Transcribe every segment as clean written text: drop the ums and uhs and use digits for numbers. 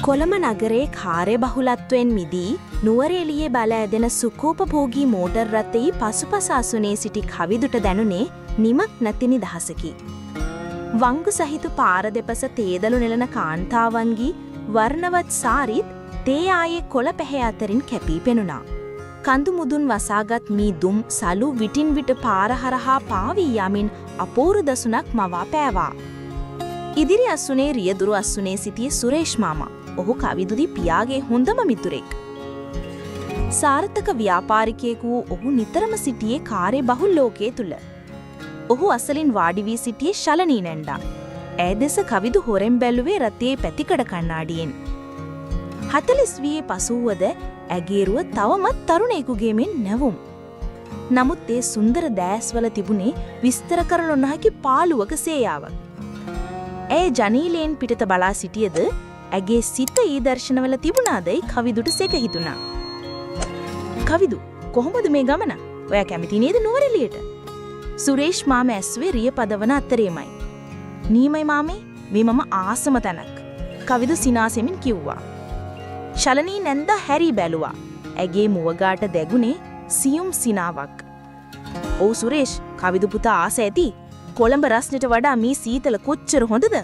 කොළඹ නගරේ කාර්ය බහුලත්වයෙන් මිදී නුවරඑළියේ බල ඇදෙන සුකෝපභෝගී මෝටර් රථයේ පසුපස අසුනේ සිටි කවිදුට දැනුනේ නිමක් නැති නිදහසකි. වංගු සහිත පාර දෙපස තේදලු නෙලන කාන්තාවන්ගේ වර්ණවත් සාරිත් තේ ආයේ කොළ පැහැ අතරින් කැපී පෙනුණා. කඳු මුදුන් වසාගත් මී දුම් සලු විටින් විට පාර හරහා පාවී යමින් අපූර්ව දසුණක් මවා පෑවා. ඉදිරි අසුනේ රියදුරු අසුනේ සිටියේ සුරේෂ් මාමා. ඔහු කවිදුගේ පියාගේ හොඳම මිතුරෙක්. සාර්ථක ව්‍යාපාරිකයෙකු වූ ඔහු නිතරම සිටියේ කාර්ය බහුල ලෝකයේ තුල. ඔහු අසලින් වාඩි වී සිටියේ ශලනී නැන්දා. ඈ දෙස කවිදු හොරෙන් බැලුවේ රථයේ පැතිකඩ කණ්ණාඩියෙන්. 40 වියේ පසුවද ඇගේරුව තවමත් තරුණයෙකුගේ මෙන් නැවුම්. නමුත් ඒ සුන්දර දෑස්වල තිබුණේ විස්තර කරනු නොහැකි පාළුවක සේයාවක්. ඇය ජනීලයෙන් පිටත බලා සිටියද ඇගේ සිත ඊ දර්ශනවල තිබුණාදයි කවිදුට සෙක හිතුණා. කවිදු කොහොමද මේ ගමන? ඔයා කැමති නේද නුවරඑළියට? සුරේෂ් මාමා ඇස්වේ රිය පදවන අතරේමයි. නීමයි මාමේ මේ මම ආසම තැනක්. කවිදු සිනාසෙමින් කිව්වා. ශලනී නැන්දා හැරි බැලුවා. ඇගේ මුවගාට දැගුණේ සියුම් සිනාවක්. "ඔව් සුරේෂ්, කවිදු පුතා ආස ඇති. කොළඹ රස්නෙට වඩා මේ සීතල කොච්චර හොඳද?"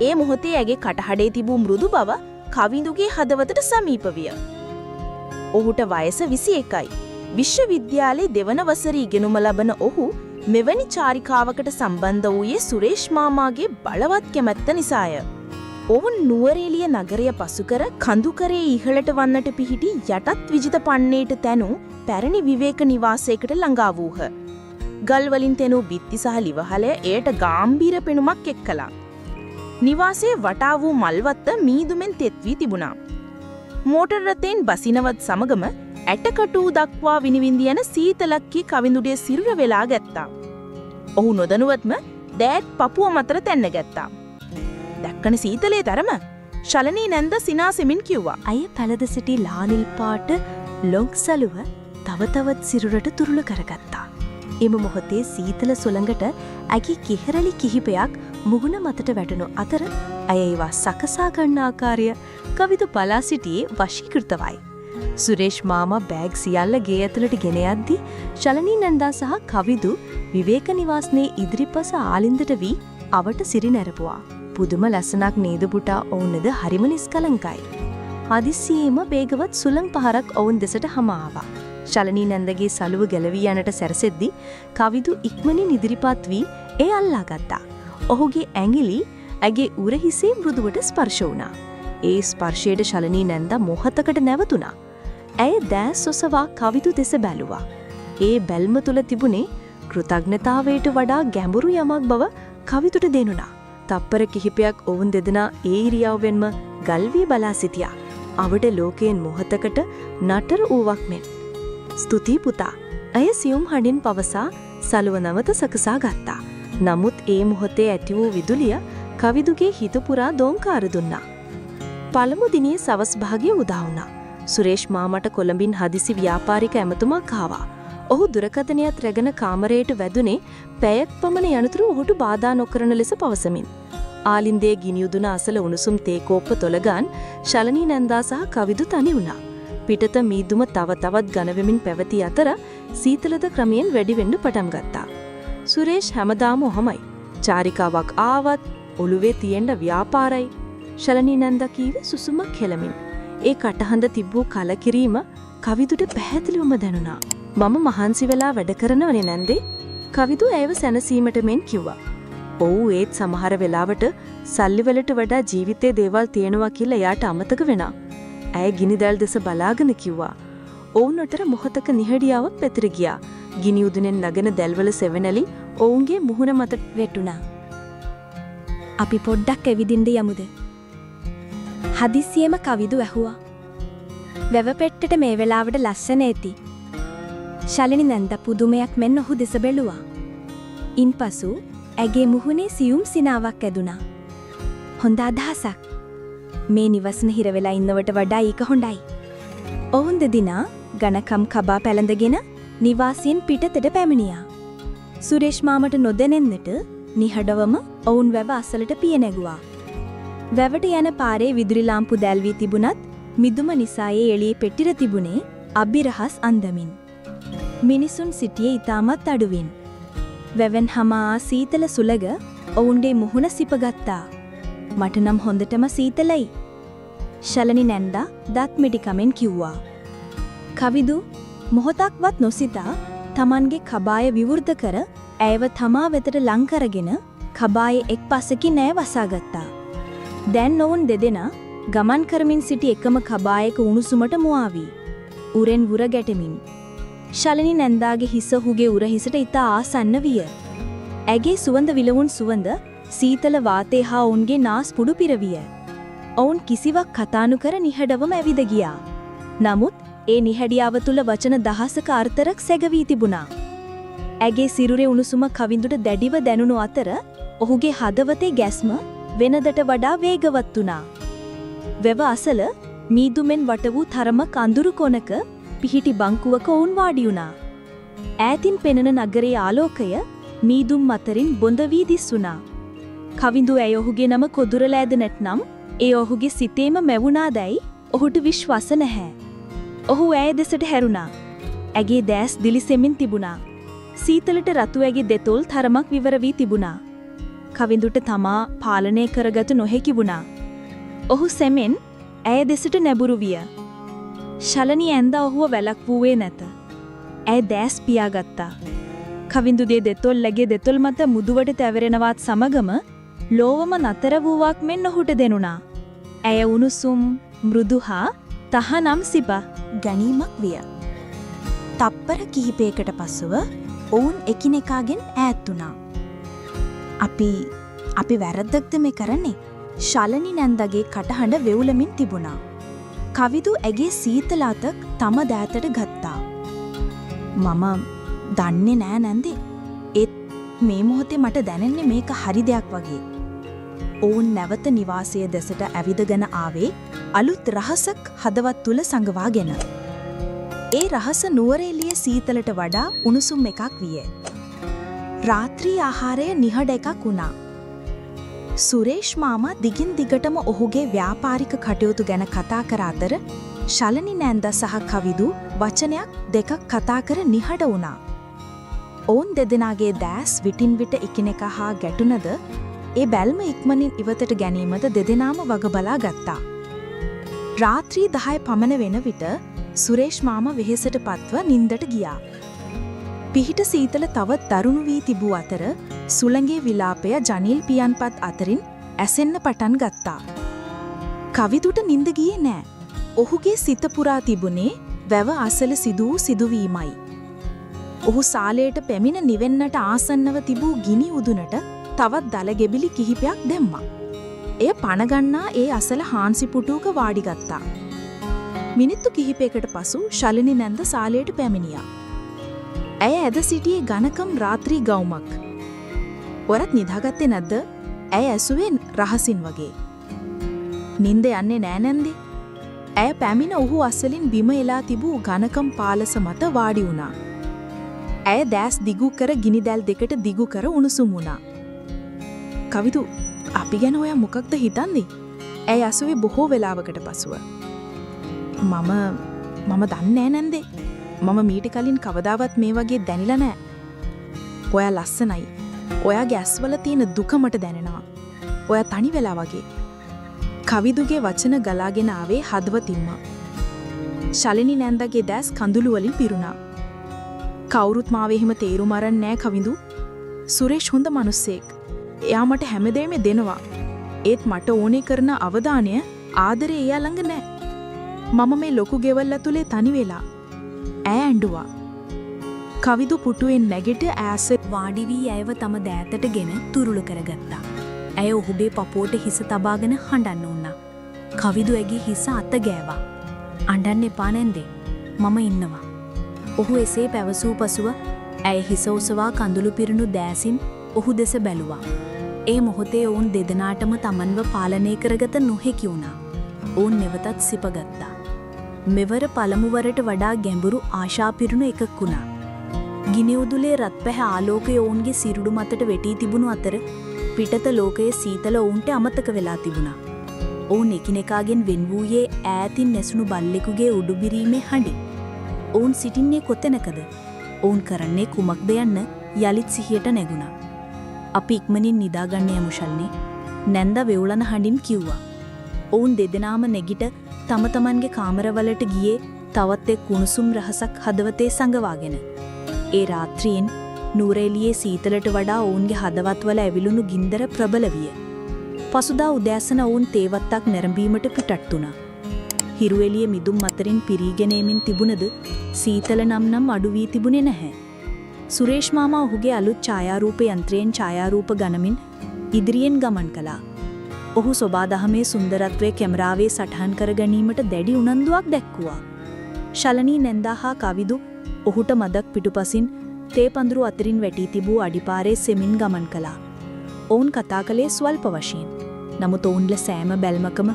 ඒ මොහොතේ ඇගේ කටහඬේ තිබූ මෘදු බව කවිඳුගේ හදවතට සමීප විය. ඔහුට වයස 21යි. විශ්වවිද්‍යාලයේ දෙවන වසරේ ඉගෙනුම ලබන ඔහු මෙවැනි චාරිකාවකට සම්බන්ධ වූයේ සුරේෂ් මාමාගේ බලවත් කැමැත්ත නිසාය. ඔවුන් නුවරඑළිය නගරය පසුකර කඳුකරේ ඉහළට වන්නට පිහිටි යටත් විජිත පන්නේට තැනු පැරණි විවේක නිවාසයකට ළඟා වූහ. ගල් වලින් තෙනූ බිත්ති සහ ලිවහලය එයට ගාම්භීර පෙනුමක් එක්කලා. නිවාසයේ වටා වූ මල්වත්ත මීදුමෙන් තෙත් වී තිබුණා. මෝටර් රථයෙන් බසිනවත් සමගම ඇටකටු දක්වා විනිවිඳ යන සීතලක්කී කවිඳුගේ සිරුර වෙලා ගැත්තා. ඔහු නොදනුවත්ම දෑත් පපුව මතර තැන්න ගැත්තා. "දැක්කන සීතලේ තරම?" ශලනී නැන්ද සිනාසෙමින් කිව්වා. අය පැලද සිටි ලානිල් පාට ලොං සලුව තව තවත් සිරුරට තුරුළු කරගත්තා. එම මොහොතේ සීතල සුළඟට ඇගේ කිහරලි කිහිපයක් මුහුණ මතට වැටුණු අතර ඇය ඒවා සකසා ගන්න ආකාරය කවිදු බලා සිටියේ වශීකෘතවයි. සුරේෂ් මාමා බෑග් සියල්ල ගේ ඇතුළට ගෙන යද්දී ශලනී නැන්දා සහ කවිදු විවේක නිවාසනේ ඉදිරිපස ආලින්දට වී අවට සිරි නැරපුවා. පුදුම ලස්සනක් නේද පුටා, ඔවුන්ද හරිම නිස්කලංකයි. හදිස්සියේම වේගවත් සුළං පහරක් ඔවුන් දෙසට හමා ආවා. ශලනී නැන්දගේ සලුව ගැලවී යනට සැරසෙද්දී කවිදු ඉක්මනින් ඉදිරිපත් වී ඒ අල්ලා ගත්තා. ඔහුගේ ඇඟිලි ඇගේ උරහිසේ මෘදුවට ස්පර්ශ වුණා. ඒ ස්පර්ශයට ශලනී නැන්දා මොහොතකට නැවතුණා. ඇය දැස් ඔසවා කවිදු දෙස බැලුවා. ඒ බැල්ම තුල තිබුණේ කෘතඥතාවයට වඩා ගැඹුරු යමක් බව කවිදුට දැනුණා. තප්පර කිහිපයක් ඔවුන් දෙදෙනා ඒ ඉරියව්වෙන්ම ගල්වී බලා සිටියා. අවට ලෝකයෙන් මොහොතකට නතර වූවක් මෙන්. "ස්තුති පුතා." ඇය සියුම් හඬින් පවසා සලුව නැවත සකසා ගත්තා. නමුත් ඒ මොහොතේ ඇති වූ විදුලිය කවිදුගේ හිත පුරා දෝංකාර දුන්නා. පළමු දිනේ සවස් භාගයේ උදා වුණා. සුරේෂ් මාමට කොළඹින් හදිසි ව්‍යාපාරික ඇමතුමක් ආවා. ඔහු දුරකථනයත් රැගෙන කාමරයට වැදුනේ පැයක් පමණ යනතුරු ඔහුට බාධා නොකරන ලෙස පවසමින්. ආලින්දේ ගිනියුදුන අසල උණුසුම් තේ කෝප්ප තොලගන් ශලනී නැන්දා සහ කවිදු තනි වුණා. පිටත මීදුම තව තවත් ඝන වෙමින් පැවති අතර සීතලද ක්‍රමයෙන් වැඩි වෙන්න පටන් ගත්තා. සුරේෂ් හැමදාම ඔහමයි. චාරිකාවක් ආවත් ඔළුවේ තියෙන ව්‍යාපාරයි. ශලනී නැන්දා කීවේ සුසුමක් හෙලමින්. ඒ කටහඬ තිබූ කලකිරීම කවිදුට පැහැදිලිවම දැනුණා. "මම මහන්සි වෙලා වැඩ කරනවනේ නැන්දේ." කවිදු ඇයව සැනසීමට මෙන් කිව්වා. "ඔව්, ඒත් සමහර වෙලාවට සල්ලි වලට වඩා ජීවිතේ දේවල් තියෙනවා කියලා එයාට අමතක වෙනවා." ඇය ගිනිදැල් දෙස බලාගෙන කිව්වා. ඔවුන් අතර මොහොතක නිහඬියාවක් පැතිර ගියා. ගිනි උදුනෙන් නගන දැල්වල සෙවණැලි ඔවුන්ගේ මුහුණ මත වැටුණා. "අපි පොඩ්ඩක් ඇවිදින්න යමුද?" හදිස්සියෙම කවිදු ඇහුවා. "වැව පෙට්ටට මේ වෙලාවට ලස්සන ඇති." ශලනී නැන්දා පුදුමයක් මෙන් ඔහු දෙස බැලුවා. ඉන්පසු ඇගේ මුහුණේ සියුම් සිනාවක් ඇදුණා. "හොඳ අදහසක්. මේ නිවසන හිර වෙලා ඉන්නවට වඩා ඒක හොඳයි." ඔවුන් දෙදෙනා ඝනකම් කබා පැලඳගෙන නිවාසයෙන් පිටතට පැමිණියා. සුරේෂ් මාමට නොදැනෙන්නට නිහඬවම ඔවුන් වැව අසලට පිය නැගුවා. වැවට යන පාරේ විදුලි ලාම්පු දැල්වී තිබුණත් මිදුම නිසායේ එළියේ පෙට්ටිර තිබුණේ අභිරහස් අන්දමින්. මිනිසුන් සිටියේ ඊටමත් අඩුවෙන්. වැවෙන් හමා සීතල සුලග ඔවුන්ගේ මුහුණ සිපගත්තා. මට නම් හොඳටම සීතලයි. ශලනි නැන්දා දත් මිටිකමෙන් කිව්වා. කවිදු මොහොතක්වත් නොසිතා තමන්ගේ කබාය විවෘත කර ඇයව තමා වෙතට ලං කරගෙන කබායේ එක් පසකින් ඇය වසාගත්තා. දැන් ඔවුන් දෙදෙනා ගමන් කරමින් සිටි එකම කබායක උණුසුමට මුවාවී. උරෙන් උර ගැටෙමින්. ශලනි නැන්දාගේ හිස ඔහුගේ උරහිසට ඉතා ආසන්න විය. ඇගේ සුවඳ විලවුන් සුවඳ සීතල වාතය හා ඔවුන්ගේ නාස් පුඩු පිරවිය. ඔවුන් කිසිවක් කතා නොකර නිහඬවම ඇවිද ගියා. නමුත් ඒ නිහඬියාව තුල වචන දහසක අර්ථයක් සැගවී තිබුණා. ඇගේ සිරුරේ උණුසුම කවිඳුට දැඩිව දැනුණු අතර ඔහුගේ හදවතේ ගැස්ම වෙනදට වඩා වේගවත් වුණා. වැව අසල මීදුමෙන් වට වූ තරමක අඳුරු කොනක පිහිටි බංකුවක ඔවුන් වාඩි වුණා. ඈතින් පෙනෙන නගරයේ ආලෝකය මීදුම් අතරින් බොඳ වී දිස්සුණා. කවිඳු ඇය ඔහුගේ නම කොදුරලෑද නැත්නම් ඒ ඔහුගේ සිතේම මැවුණාදැයි ඔහුට විශ්වාස නැහැ. ඔහු ඇය දෙසට හැරුණා. ඇගේ දැස් දිලිසෙමින් තිබුණා. සීතලට රතු ඇගේ දෙතොල් තරමක් විවර වී තිබුණා. කවිඳුට තමා පාලනය කරගත නොහැකි වුණා. ඔහු සෙමෙන් ඇය දෙසට නැඹුරු විය. ශලනි ඇන්දා ඔහුව වැළක්වුවේ නැත. ඇය දැස් පියාගත්තා. කවිඳුගේ දෙතොල්ලගේ දෙතොල් මත මුදුවට තැවරෙනවත් සමගම ලෝවම නතර වූවක් මෙන් ඔහුට දෙනුණා. ඇය උණුසුම් මෘදු හා තහනම් සිප ගැනීමක් විය. තප්පර කිහිපයකට පසුව ඔවුන් එකිනෙකාගෙන් ඈත් වුණා. අපි වැරද්දක්ද මේ කරන්නේ? ශලනි නැන්දගේ කටහඬ වෙවුලමින් තිබුණා. කවිදු ඇගේ සීතල අතක් තම දෑතට ගත්තා. මම දන්නේ නෑ නැන්දේ. ඒත් මේ මොහොතේ මට දැනෙන්නේ මේක හරි දෙයක් වගේ. ඔවුන් නැවත නිවාසය දෙසට ඇවිදගෙන ආවේ අලුත් රහසක් හදවත් තුල සංගවාගෙන. ඒ රහස නුවරඑළිය සීතලට වඩා උණුසුම් එකක් විය. රාත්‍රී ආහාරය නිහඬ එකක් වුණා. සුරේෂ් මාමා දිගින් දිගටම ඔහුගේ ව්‍යාපාරික කටයුතු ගැන කතා කර අතර ශලනි නැන්දා සහ කවිදු වචනයක් දෙකක් කතා කර නිහඬ වුණා. ඔවුන් දෙදෙනාගේ දැස් විටින් විට එකිනෙකා හා ගැටුණද ඒ බැල්ම ඉක්මනින් ඉවතට ගැනීමද දෙදෙනාම වග බලා ගත්තා. රාත්‍රී 10 පමණ වෙන විට සුරේෂ් මාමා වෙහෙසට පත්ව නින්දට ගියා. පිහිට සීතල තවත් දරුණු වී තිබූ අතර සුළඟේ විලාපය ජනිල් පියන්පත් අතරින් ඇසෙන්න පටන් ගත්තා. කවිදුට නින්ද ගියේ නෑ. ඔහුගේ සිත පුරා තිබුණේ වැව අසල සිදු වූ සිදුවීමයි. ඔහු සාලයට පැමිණ නිවෙන්නට ආසන්නව තිබූ ගිනි උදුනට තවත් දල ගෙබිලි කිහිපයක් දැම්මා. එය පණගන්නා ඒ අසල හාන්සි පුටුවක වාඩි ගත්තා. මිනිත්තු කිහිපයකට පසු ශලනි නැන්ද සාලයට පැමිණියා. ඇය ඇද සිටියේ ඝනකම් රාත්‍රී ගවුමක්. "ඔරත් නිදාගත්තේ නැද්ද?" ඇය ඇසුවේ රහසින් වගේ. "නින්ද යන්නේ නෑ නැන්දේ." ඇය පැමිණ ඔහු අසලින් බිම එලා තිබූ ඝනකම් පාලස මත වාඩි වුණා. ඇය දැස් දිගු කර ගිනි දැල් දෙකට දිගු කර උණුසුම් වුණා. "කවිදු, අපි ගැන ඔයා මොකක්ද හිතන්නේ?" ඇය ඇසුවේ බොහෝ වෙලාවකට පසුව. මම දන්නේ නෑ නැන්දේ. මම මීට කලින් කවදාවත් මේ වගේ දැනිලා නෑ. ඔයා ලස්සනයි. ඔයාගේ ඇස්වල තියෙන දුක මට දැනෙනවා. ඔයා තනි වෙලා වගේ. කවිදුගේ වචන ගලාගෙන ආවේ හදවතින්ම. ශලනි නැන්දගේ දැස් කඳුළු වලින් පිරුණා. "කවුරුත් මාව එහෙම තේරුම් අරන් නෑ කවිදු. සුරේෂ් හොඳ මිනිස්සෙක්. එයා මට හැමදේම දෙනවා. ඒත් මට ඕනේ කරන අවධානය ආදරේ එයා ළඟ නෑ. මම මේ ලොකු ගෙවල් ඇතුලේ තනි වෙලා." ඇය ඇඬුවා. කවිදු පුටුවෙන් නැගිට ඈස වාඩි වී ඇයව තම දෑතටගෙන තුරුළු කරගත්තා. ඇය ඔහුගේ පපුවට හිස තබාගෙන හඬන්න උන්නා. කවිදු ඇගේ හිස අත ගෑවා. "අඬන්න එපා නැන්දේ. මම ඉන්නවා." ඔහු එසේ පැවසූ පසුව ඇය හිස ඔසවා කඳුළු පිරුණු දෑසින් ඔහු දෙස බැලුවා. ඒ මොහොතේ ඔවුන් දෙදෙනාටම තමන්ව පාලනය කරගත නොහැකි වුණා. ඔවුන් නැවතත් සිපගත්තා. මෙවර පළමුවරට වඩා ගැඹුරු ආශා පිරුණු එකක් වුණා. ගිනි උදුලේ රත්පැහැ ආලෝකය ඔවුන්ගේ සිරුරු මතට වැටී තිබුණු අතර පිටත ලෝකයේ සීතල ඔවුන්ට අමතක වෙලා තිබුණා. ඔවුන් එකිනෙකාගෙන් වෙන් වූයේ ඈතින් නැසුණු බල්ලෙකුගේ උඩුබිරීමේ හඬින්. ඔවුන් සිටින්නේ කොතැනකද? ඔවුන් කරන්නේ කුමක්ද යන්න යලිත් සිහියට නැගුණා. අපි ඉක්මනින් නිදාගන්න යමු ශල්නි. නැන්දා වෙවුලන හඬින් කිව්වා. ඔවුන් දෙදෙනාම නැගිට තම තමන්ගේ කාමරවලට ගියේ තවත් එක් කුණුසුම් රහසක් හදවතේ සඟවාගෙන. ඒ රාත්‍රියෙන් නූරේලියේ සීතලට වඩා ඔවුන්ගේ හදවත්වල ඇවිලුණු ගින්දර ප්‍රබල විය. පසුදා උදෑසන ඔවුන් තේවත්තක් නැරඹීමට පිටත් වුණා. හිරු එළිය මිදුම් අතරින් පිරීගෙන එමින් තිබුණද සීතල නම් අඩු වී තිබුණේ නැහැ. සුරේෂ් මාමා ඔහුගේ අලුත් ඡායාරූප යන්ත්‍රයෙන් ඡායාරූප ගණමින් ඉදිරියෙන් ගමන් කළා. ඔහු සොබාදහමේ සුන්දරත්වයේ කැමරාවේ සටහන් කර ගැනීමට දැඩි උනන්දුවක් දැක්වුවා. ශලනී නැන්දා හා කවිදු ඔහුට මදක් පිටුපසින් තේ පඳුරු අතරින් වැටී තිබූ අඩිපාරේ සෙමින් ගමන් කළා. ඔවුන් කතා කළේ ස්වල්ප වශයෙන්. නමුත් ඔවුන්ල සෑම බැල්මකම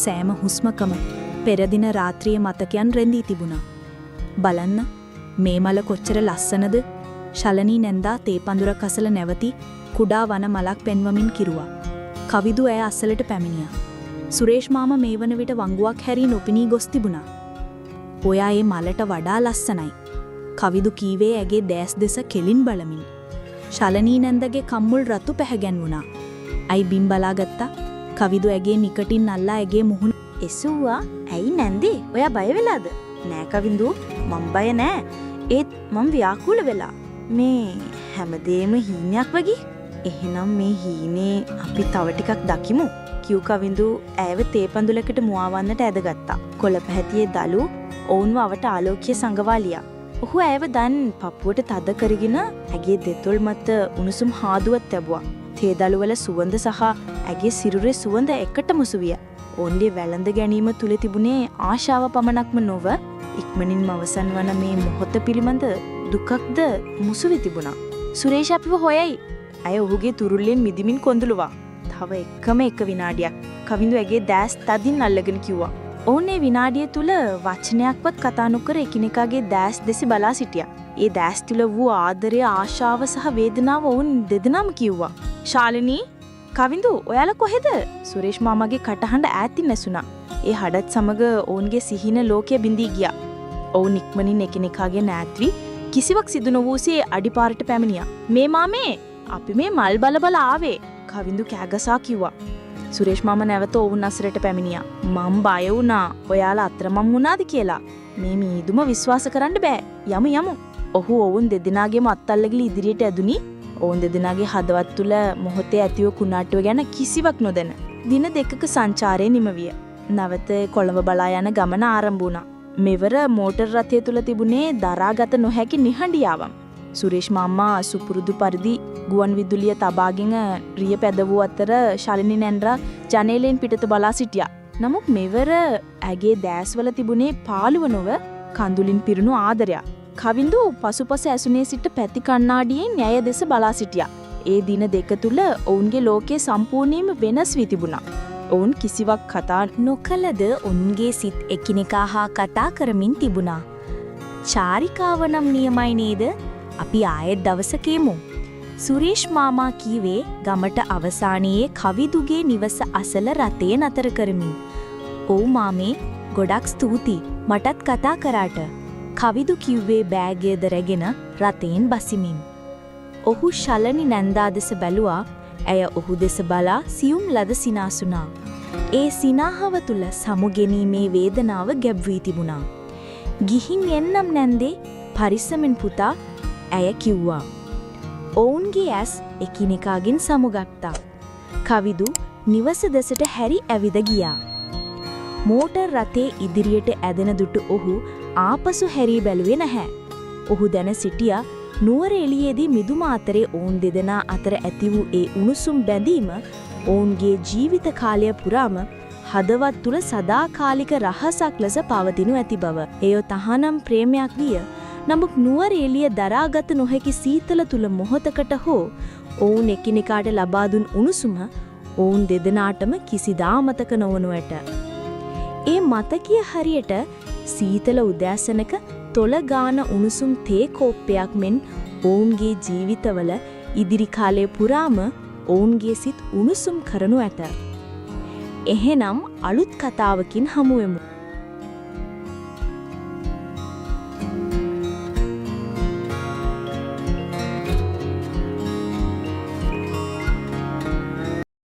සෑම හුස්මකම පෙරදින රාත්‍රියේ මතකයන් රැඳී තිබුණා. බලන්න මේ මල කොච්චර ලස්සනද? ශලනී නැන්දා තේ පඳුරක් අසල නැවති කුඩා වන මලක් පෙන්වමින් කිරුවා. කවිදු ඇය අසලට පැමිණියා. සුරේෂ් මාමා මේ වන විට වංගුවක් හැරී නොපෙනී ගොස් තිබුණා. ඔයා ඒ මලට වඩා ලස්සනයි. කවිදු කීවේ ඇගේ දැස් දෙස කෙලින් බලමින්. ශලනී නැන්දගේ කම්මුල් රතු පැහැගැන්වුණා. අයි බිම් බලාගත්තා. කවිදු ඇගේ නිකටින් අල්ලා ඇගේ මුහුණ එසුවා. ඇයි නැන්දේ? ඔයා බය වෙලාද? නෑ කවිඳු, මම බය නෑ. ඒත් මම ව්‍යාකූල වෙලා. මේ හැමදේම හීනයක් වගේ. එහෙනම් මේ හීනේ අපි තව ටිකක් දකිමු. කිව් කවිඳු ඇයව තේ පඳුලකට මුවාවන්නට ඇදගත්තා. කොළ පැහැතියේ දලු ඔවුන්ව අවට ආලෝකයේ සංගවාලියා. ඔහු ඇයව දැන් පපුවට තද කරගෙන ඇගේ දෙතොල් මත උණුසුම් හාදුවක් තැබුවා. තේ දළු වල සුවඳ සහ ඇගේ සිරුරේ සුවඳ එකට මුසු විය. ඔවුන්ගේ වැළඳ ගැනීම තුල තිබුණේ ආශාව පමණක්ම නොව ඉක්මනින්ම අවසන් වන මේ මොහොත පිළිබඳ දුකක්ද මුසු වී තිබුණා. සුරේෂ් අපිව හොයයි. ඇය ඔහුගේ තුරුල්ලෙන් මිදිමින් කොඳුළුවා. තව එකම එක විනාඩියක්. කවිඳු ඇගේ දැස් තදින් අල්ලගෙන කිව්වා. ඔවුන් ඒ විනාඩිය තුල වචනයක්වත් කතා නොකර එකිනෙකාගේ දැස් දෙස බලා සිටියා. ඒ දැස් තුල වූ ආදරය, ආශාව සහ වේදනාව ඔවුන් දෙදෙනාම කිව්වා. ශාලිනී, කවිඳු ඔයාලා කොහෙද? සුරේෂ් මාමාගේ කටහඬ ඈතින් ඇසුණා. ඒ හඩත් සමග ඔවුන්ගේ සිහින ලෝකය බිඳී ගියා. ඔවුන් ඉක්මනින් එකිනෙකාගේ ඈත් වී කිසිවක් සිදු නොවූසේ අඩිපාරට පැමිණියා. මේ මාමේ, අපි මේ මල් බල ආවේ. කවිඳු කෑගසා කිව්වා. සුරේෂ් මාමා නැවත ඔවුන් අසරට පැමිණියා. මම බය වුණා ඔයාලා අතරමං වුණාද කියලා. මේ මීදුම විශ්වාස කරන්න බෑ. යමු. ඔහු ඔවුන් දෙදෙනාගේම අත්අල්ලගලි ඉදිරියට ඇදුනි. ඔවුන් දෙදෙනාගේ හදවත් තුල මොහොතේ ඇතිව කුණාටුව ගැන කිසිවක් නොදැන. දින දෙකක සංචාරය නිම විය. නැවත කොළඹ බලා යන ගමන ආරම්භ වුණා. මෙවර මෝටර් රථය තුල තිබුණේ දරාගත නොහැකි නිහඬියාවක්. සුරේෂ් මාමා සුපුරුදු පරිදි ගුවන් විදුලිය තබාගෙන රිය පැදවූ අතර ශලිනී නැන්දා ජනේලෙන් පිටත බලා සිටියා. නමුත් මෙවර ඇගේ දැස්වල තිබුණේ පාළුව නොව කඳුලින් පිරුණු ආදරයක්. කවිඳු පසුපස ඇසුනේ සිට පැති කණ්ණාඩියෙන් න්‍යාය දෙස බලා සිටියා. ඒ දින දෙක තුල ඔවුන්ගේ ලෝකය සම්පූර්ණයෙන්ම වෙනස් වී තිබුණා. ඔවුන් කිසිවක් කතා නොකළද ඔවුන්ගේ සිත් එකිනෙකා හා කතා කරමින් තිබුණා. චාරිකාව නම් නියමයි නේද? අපි ආයෙත් දවසක එමු. සුරේෂ් මාමා කීවේ ගමට අවසානයේ කවිදුගේ නිවස අසල රථය නතර කරමින්. "ඔව් මාමේ, ගොඩක් ස්තුතියි මටත් කතා කරාට." කවිදු කිව්වේ බෑගයද රැගෙන රථයෙන් බසිමින්. ඔහු ශලනී නැන්දා දෙස බැලුවා. ඇය ඔහු දෙස බලා සියුම් ලද සිනාසුණා. ඒ සිනාහව තුල සමුගෙනීමේ වේදනාව ගැබ් වී තිබුණා. "ගිහින් එන්නම් නැන්දේ, පරිස්සමෙන් පුතා," ඇය කිව්වා. ඔවුන්ගේ ඇස් එකිනෙකාගෙන් සමුගත්තා. කවිදු නිවස දෙසට හැරි ඇවිද ගියා. මෝටර් රථයේ ඉදිරියට ඇදෙන දුටු ඔහු ආපසු හැරී බැලුවේ නැහැ. ඔහු දැන සිටියා නුවර එළියේදී මිදුම අතරේ ඔවුන් දෙදෙනා අතර ඇති වූ ඒ උණුසුම් බැඳීම ඔවුන්ගේ ජීවිත කාලය පුරාම හදවත් තුල සදාකාලික රහසක් ලෙස පවතිනු ඇති බව. එය තහනම් ප්‍රේමයක් විය. නමුත් නුවර එළිය දරාගත නොහැකි සීතල තුල මොහොතකට හෝ ඔවුන් එකිනෙකාට ලබා දුන් උණුසුම ඔවුන් දෙදෙනාටම කිසිදා මතක නොවනු ඇත. ඒ මතකය හරියට සීතල උදෑසනක තොල ගාන උණුසුම් තේ කෝප්පයක් මෙන් ඔවුන්ගේ ජීවිතවල ඉදිරි කාලය පුරාම ඔවුන්ගේ සිත් උණුසුම් කරනු ඇත. එහෙනම් අලුත් කතාවකින් හමුවෙමු.